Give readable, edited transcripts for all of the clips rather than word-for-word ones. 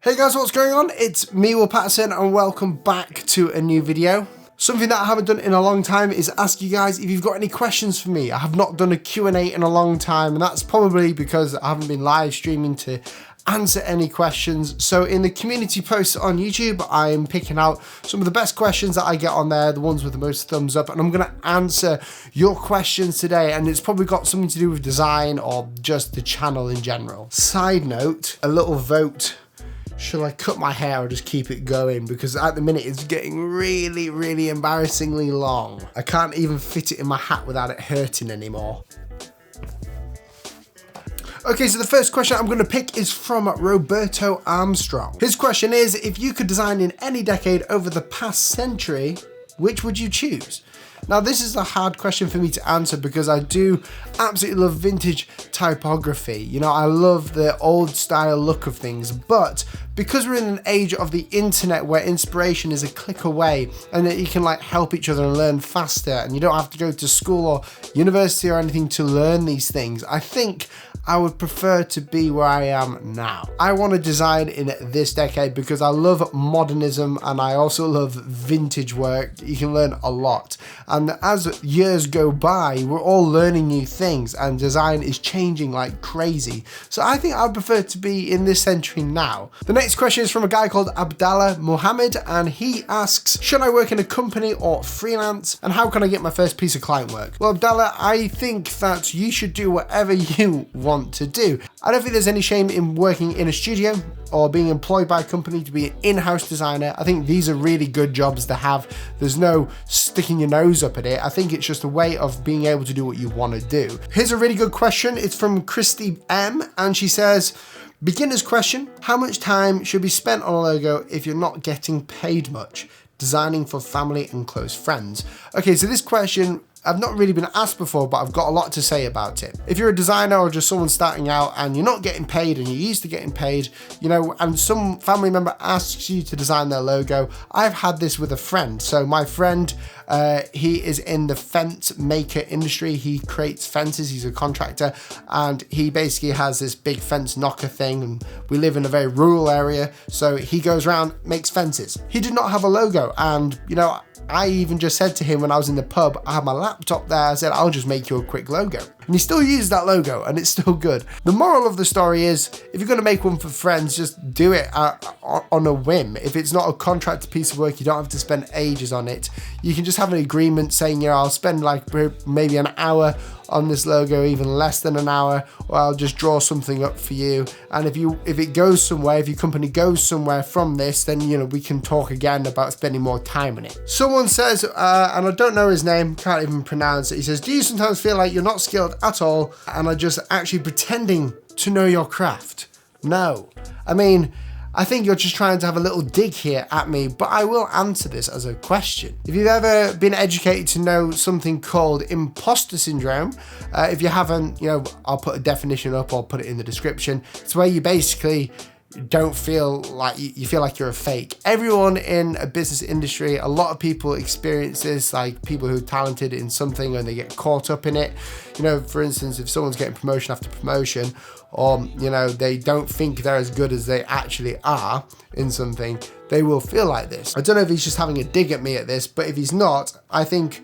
Hey guys, what's going on? It's me, Paterson, and welcome back to a new video. Something that I haven't done in a long time is ask you guys if you've got any questions for me. I have not done a Q&A in a long time, and that's probably because I haven't been live streaming to answer any questions. So in the community posts on YouTube, I am picking out some of the best questions that I get on there, the ones with the most thumbs up, and I'm going to answer your questions today, and it's probably got something to do with design or just the channel in general. Side note, a little vote. Should I cut my hair or just keep it going? Because at the minute it's getting really embarrassingly long. I can't even fit it in my hat without it hurting anymore. Okay, so the first question I'm going to pick is from Roberto Armstrong. His question is, if you could design in any decade over the past century, which would you choose? Now, this is a hard question for me to answer because I do absolutely love vintage typography. You know, I love the old style look of things, but because we're in an age of the internet where inspiration is a click away and that you can like help each other and learn faster and you don't have to go to school or university or anything to learn these things, I think I would prefer to be where I am now. I want to design in this decade because I love modernism and I also love vintage work. You can learn a lot. And as years go by, we're all learning new things and design is changing like crazy. So I think I'd prefer to be in this century now. The next question is from a guy called Abdallah Mohammed, and he asks, should I work in a company or freelance? And how can I get my first piece of client work? Well, Abdallah, I think that you should do whatever you want to do. I don't think there's any shame in working in a studio or being employed by a company to be an in-house designer. I think these are really good jobs to have. There's no sticking your nose up at it. I think it's just a way of being able to do what you want to do. Here's a really good question. It's from Christy M, and she says, beginner's question, how much time should be spent on a logo if you're not getting paid much? Designing for family and close friends. Okay, so this question I've not really been asked before, but I've got a lot to say about it. If you're a designer or just someone starting out and you're not getting paid and you're used to getting paid, you know, and some family member asks you to design their logo, I've had this with a friend. So my friend, he is in the fence maker industry. He creates fences. He's a contractor, and he basically has this big fence knocker thing, and we live in a very rural area. So he goes around, makes fences. He did not have a logo, and you know, I even just said to him when I was in the pub, I had my laptop there, I said, I'll just make you a quick logo. And he still uses that logo and it's still good. The moral of the story is, if you're going to make one for friends, just do it on a whim. If it's not a contracted piece of work, you don't have to spend ages on it. You can just have an agreement saying, yeah, I'll spend like maybe an hour on this logo, even less than an hour, or I'll just draw something up for you. And if it goes somewhere, if your company goes somewhere from this, then you know we can talk again about spending more time on it. Someone says, and I don't know his name, can't even pronounce it. He says, do you sometimes feel like you're not skilled at all and are just actually pretending to know your craft? No. I mean, I think you're just trying to have a little dig here at me, but I will answer this as a question. If you've ever been educated to know something called imposter syndrome, if you haven't, you know, I'll put a definition up or put it in the description. It's where you basically don't feel like you feel like you're a fake. Everyone in a business industry, a lot of people experience this, like people who are talented in something and they get caught up in it. You know, for instance, if someone's getting promotion after promotion, or you know, they don't think they're as good as they actually are in something, they will feel like this. I don't know if he's just having a dig at me at this, but if he's not, I think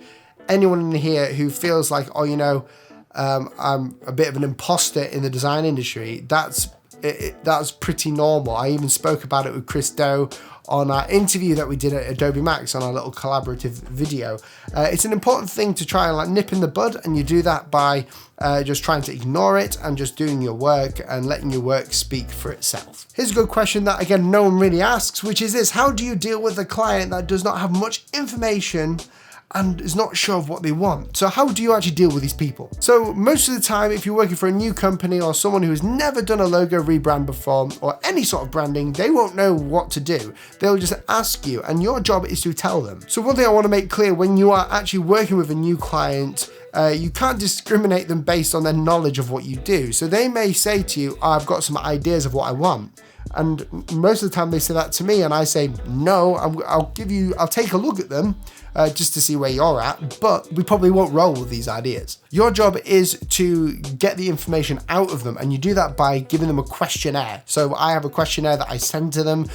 anyone in here who feels like, oh, you know, I'm a bit of an imposter in the design industry, that's pretty normal. I even spoke about it with Chris Doe on our interview that we did at Adobe Max on our little collaborative video. It's an important thing to try and like nip in the bud, and you do that by just trying to ignore it and just doing your work and letting your work speak for itself. Here's a good question that again no one really asks, which is this: how do you deal with a client that does not have much information and is not sure of what they want? So how do you actually deal with these people? So most of the time, if you're working for a new company or someone who has never done a logo rebrand before or any sort of branding, they won't know what to do. They'll just ask you, and your job is to tell them. So one thing I want to make clear, when you are actually working with a new client, you can't discriminate them based on their knowledge of what you do. So they may say to you, oh, I've got some ideas of what I want. And most of the time they say that to me and I say, no, I'll take a look at them just to see where you're at, but we probably won't roll with these ideas. Your job is to get the information out of them, and you do that by giving them a questionnaire. So I have a questionnaire that I send to them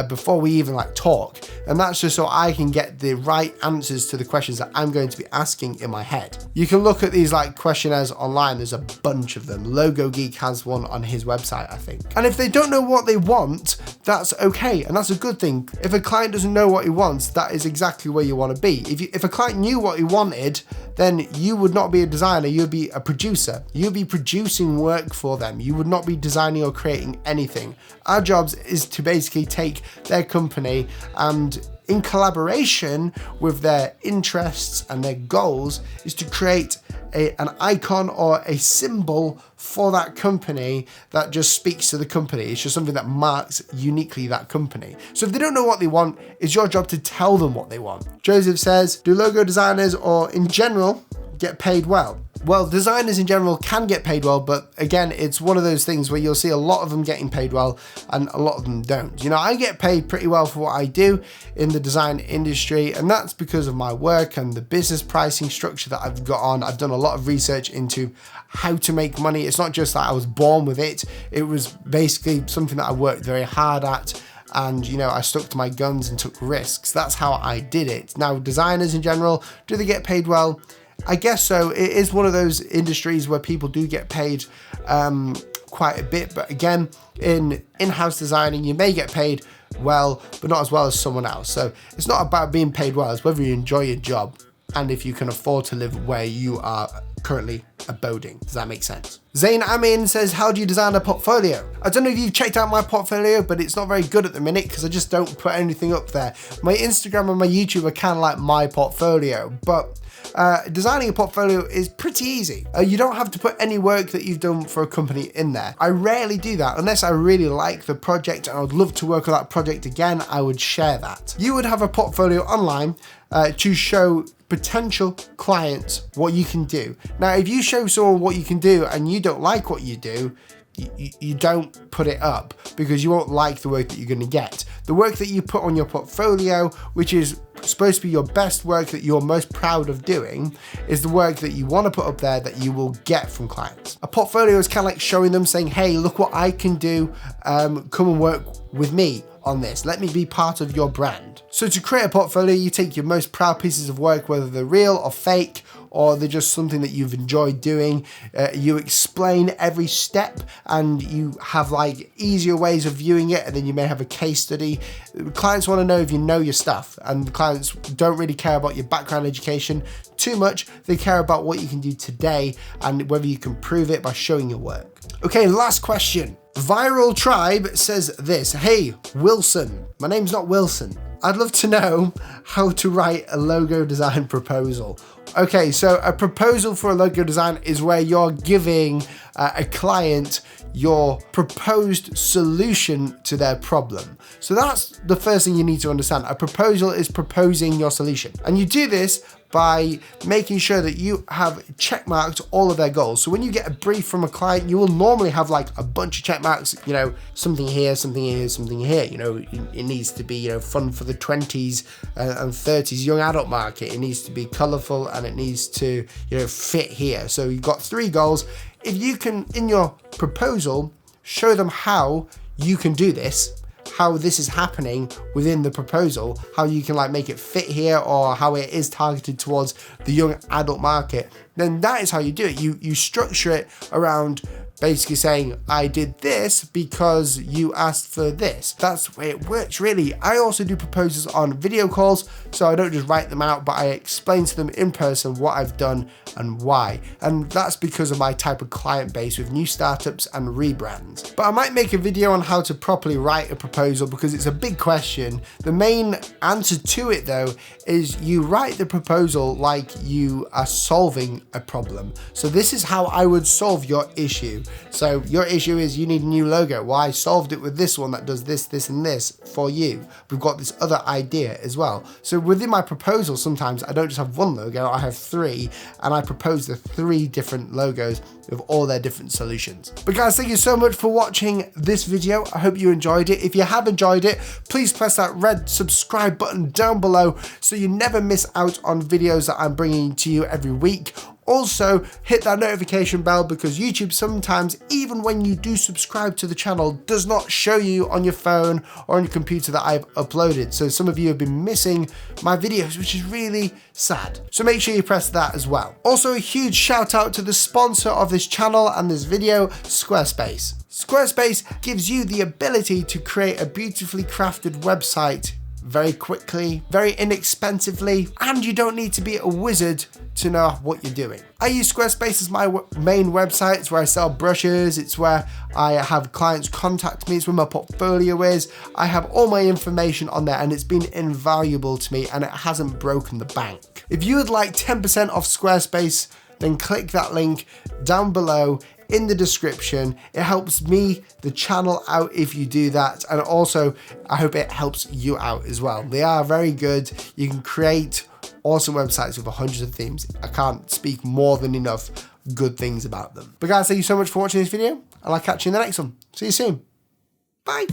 before we even talk, and that's just so I can get the right answers to the questions that I'm going to be asking in my head. You can look at these questionnaires online. There's a bunch of them. Logo Geek has one on his website, I think. And if they don't know what they want, that's okay, and that's a good thing. If a client doesn't know what he wants, that is exactly where you want to be. If a client knew what he wanted, then you would not be a designer, you would be a producer. You'd be producing work for them. You would not be designing or creating anything. Our jobs is to basically take their company and in collaboration with their interests and their goals is to create an icon or a symbol for that company that just speaks to the company. It's just something that marks uniquely that company. So if they don't know what they want, it's your job to tell them what they want. Joseph says, do logo designers or in general get paid well? Well, designers in general can get paid well, but again, it's one of those things where you'll see a lot of them getting paid well and a lot of them don't. I get paid pretty well for what I do in the design industry, and that's because of my work and the business pricing structure that I've got on. I've done a lot of research into how to make money. It's not just that I was born with it. It was basically something that I worked very hard at. And I stuck to my guns and took risks. That's how I did it. Now, designers in general, do they get paid well? I guess so. It is one of those industries where people do get paid quite a bit. But again, in-house designing, you may get paid well, but not as well as someone else. So it's not about being paid well. It's whether you enjoy your job and if you can afford to live where you are currently abiding. Does that make sense? Zain Amin says, how do you design a portfolio? I don't know if you've checked out my portfolio, but it's not very good at the minute because I just don't put anything up there. My Instagram and my YouTube are kind of like my portfolio, but designing a portfolio is pretty easy. You don't have to put any work that you've done for a company in there. I rarely do that unless I really like the project and I would love to work on that project again. I would share that. You would have a portfolio online to show potential clients what you can do. Now, if you show someone what you can do and you don't like what you do, you don't put it up because you won't like the work that you're going to get. The work that you put on your portfolio, which is supposed to be your best work that you're most proud of doing, is the work that you want to put up there that you will get from clients. A portfolio is kind of like showing them, saying, hey, look what I can do, come and work with me on this. Let me be part of your brand. So to create a portfolio, you take your most proud pieces of work, whether they're real or fake, or they're just something that you've enjoyed doing. You explain every step and you have easier ways of viewing it, and then you may have a case study. Clients want to know if you know your stuff, and clients don't really care about your background education too much. They care about what you can do today and whether you can prove it by showing your work. Okay, last question. Viral Tribe says this, hey, Wilson. My name's not Wilson. I'd love to know how to write a logo design proposal. Okay, so a proposal for a logo design is where you're giving a client your proposed solution to their problem. So that's the first thing you need to understand. A proposal is proposing your solution. And you do this by making sure that you have checkmarked all of their goals. So when you get a brief from a client, you will normally have a bunch of check marks, something here, something here, something here. It needs to be, fun for the 20s and 30s young adult market. It needs to be colorful and it needs to, fit here. So you've got 3 goals. If you can, in your proposal, show them how you can do this, how this is happening within the proposal, how you can make it fit here, or how it is targeted towards the young adult market, then that is how you do it. You structure it around basically saying, I did this because you asked for this. That's the way it works, really. I also do proposals on video calls, so I don't just write them out, but I explain to them in person what I've done and why. And that's because of my type of client base with new startups and rebrands. But I might make a video on how to properly write a proposal because it's a big question. The main answer to it, though, is you write the proposal like you are solving a problem. So this is how I would solve your issue. So your issue is you need a new logo. Well, I solved it with this one that does this, this, and this for you. We've got this other idea as well. So within my proposal, sometimes I don't just have one logo, I have three, and I propose the three different logos with all their different solutions. But guys, thank you so much for watching this video. I hope you enjoyed it. If you have enjoyed it, please press that red subscribe button down below so you never miss out on videos that I'm bringing to you every week. Also, hit that notification bell because YouTube sometimes, even when you do subscribe to the channel, does not show you on your phone or on your computer that I've uploaded. So some of you have been missing my videos, which is really sad. So make sure you press that as well. Also, a huge shout out to the sponsor of this channel and this video, Squarespace. Squarespace gives you the ability to create a beautifully crafted website very quickly, very inexpensively, and you don't need to be a wizard to know what you're doing. I use Squarespace as my main website. It's where I sell brushes. It's where I have clients contact me. It's where my portfolio is. I have all my information on there and it's been invaluable to me and it hasn't broken the bank. If you would like 10% off Squarespace, then click that link down below in the description. It helps me, the channel, out if you do that, and also I hope it helps you out as well. They are very good. You can create awesome websites with hundreds of themes. I can't speak more than enough good things about them. But guys, thank you so much for watching this video, and I'll catch you in the next one. See you soon. Bye.